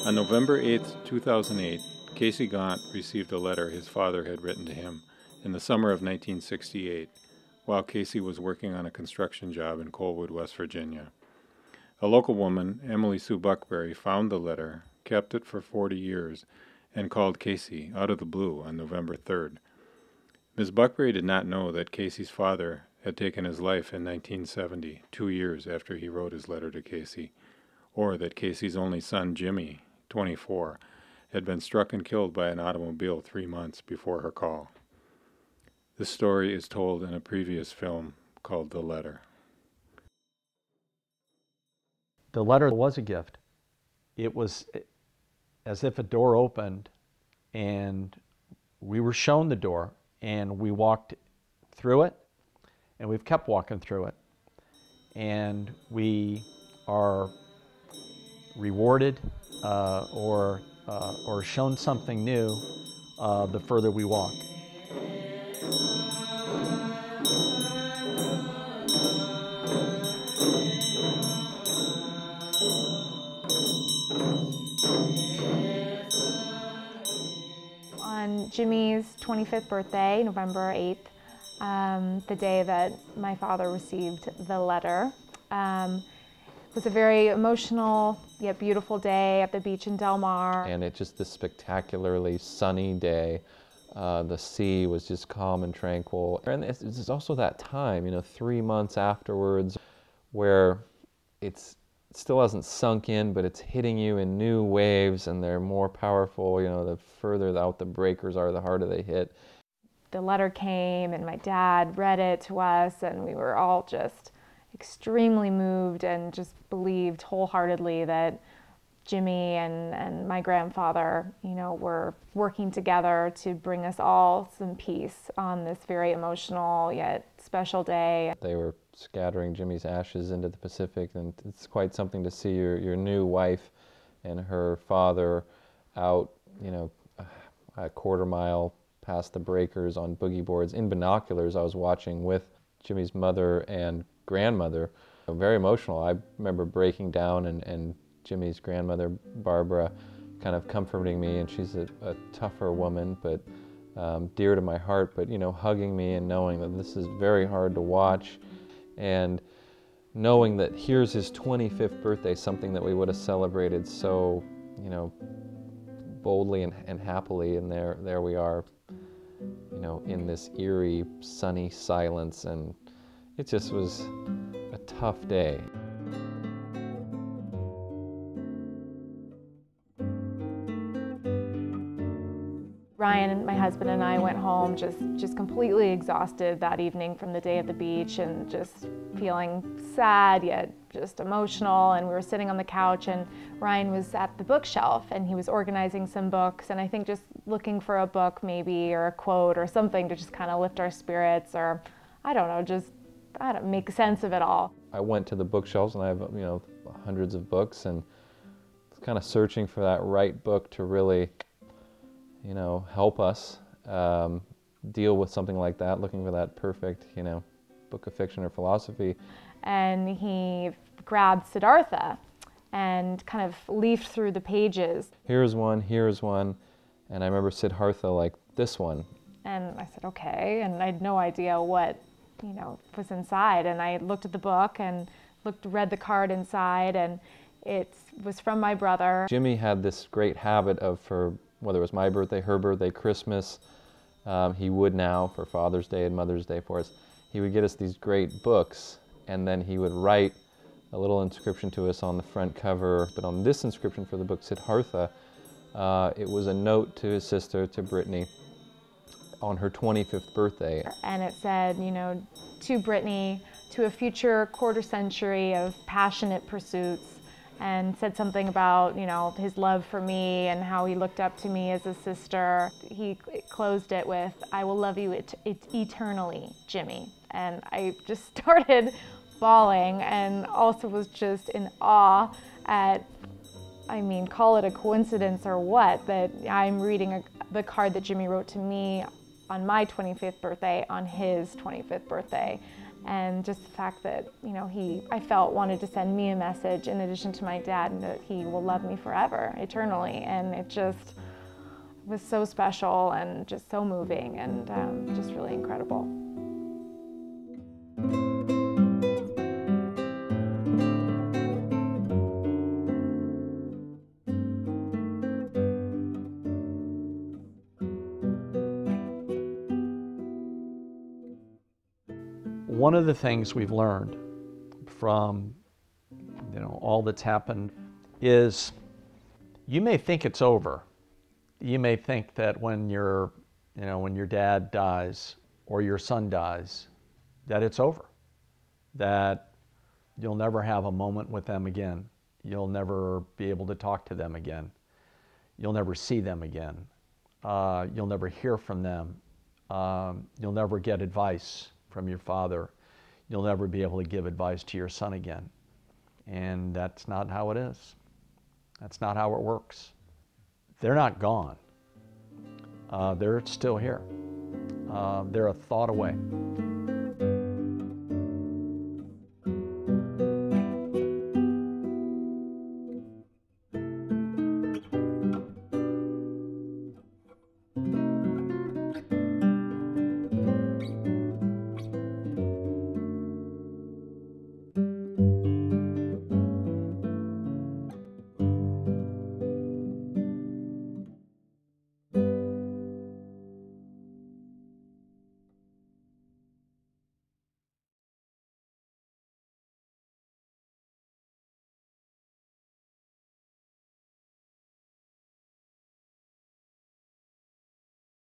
On November 8, 2008, Casey Gauntt received a letter his father had written to him in the summer of 1968, while Casey was working on a construction job in Colwood, West Virginia. A local woman, Emily Sue Buckberry, found the letter, kept it for 40 years, and called Casey out of the blue on November 3rd. Ms. Buckberry did not know that Casey's father had taken his life in 1970, 2 years after he wrote his letter to Casey, or that Casey's only son, Jimmy, 24, had been struck and killed by an automobile 3 months before her call. This story is told in a previous film called The Letter. The letter was a gift. It was as if a door opened and we were shown the door and we walked through it, and we've kept walking through it. And we are rewarded or shown something new the further we walk. On Jimmy's 25th birthday, November 8th, the day that my father received the letter, it was a very emotional yet beautiful day at the beach in Del Mar. And it's just this spectacularly sunny day. The sea was just calm and tranquil. And it's also that time, 3 months afterwards, where it still hasn't sunk in, but it's hitting you in new waves, and they're more powerful. The further out the breakers are, the harder they hit. The letter came, and my dad read it to us, and we were all just extremely moved and just believed wholeheartedly that Jimmy and my grandfather, were working together to bring us all some peace on this very emotional yet special day. They were scattering Jimmy's ashes into the Pacific, and it's quite something to see your new wife and her father out, a quarter mile past the breakers on boogie boards. In binoculars, I was watching with Jimmy's mother and grandmother. Very emotional. I remember breaking down and Jimmy's grandmother, Barbara, kind of comforting me, and she's a tougher woman, but dear to my heart, but hugging me and knowing that this is very hard to watch, and knowing that here's his 25th birthday, something that we would have celebrated so, boldly and happily, and there we are, in this eerie, sunny silence, and it just was a tough day. Ryan, my husband, and I went home just completely exhausted that evening from the day at the beach, and just feeling sad yet just emotional. And we were sitting on the couch, and Ryan was at the bookshelf, and he was organizing some books, and I think just looking for a book maybe, or a quote or something to just kind of lift our spirits, or I don't know, just make sense of it all. I went to the bookshelves, and I have hundreds of books, and kind of searching for that right book to really help us deal with something like that, looking for that perfect, book of fiction or philosophy. And he grabbed Siddhartha and kind of leafed through the pages. Here's one, and I remember Siddhartha like this one. And I said, okay, and I had no idea what, was inside. And I looked at the book and read the card inside, and it was from my brother. Jimmy had this great habit of, for whether it was my birthday, her birthday, Christmas, he would now for Father's Day and Mother's Day for us, he would get us these great books, and then he would write a little inscription to us on the front cover. But on this inscription for the book Siddhartha, it was a note to his sister, to Brittany, on her 25th birthday. And it said, to Brittany, to a future quarter century of passionate pursuits, and said something about, you know, his love for me and how he looked up to me as a sister. He closed it with, "I will love you eternally, Jimmy." And I just started bawling, and also was just in awe at, I mean, call it a coincidence or what, that I'm reading the card that Jimmy wrote to me on my 25th birthday on his 25th birthday. And just the fact that, you know, I felt wanted to send me a message in addition to my dad, and that he will love me forever, eternally. And it just was so special and just so moving, and just really incredible. One of the things we've learned from, you know, all that's happened is, you may think it's over. You may think that when your dad dies or your son dies, that it's over, that you'll never have a moment with them again. You'll never be able to talk to them again. You'll never see them again. You'll never hear from them. You'll never get advice from your father. You'll never be able to give advice to your son again. And that's not how it is. That's not how it works. They're not gone. They're still here. They're a thought away.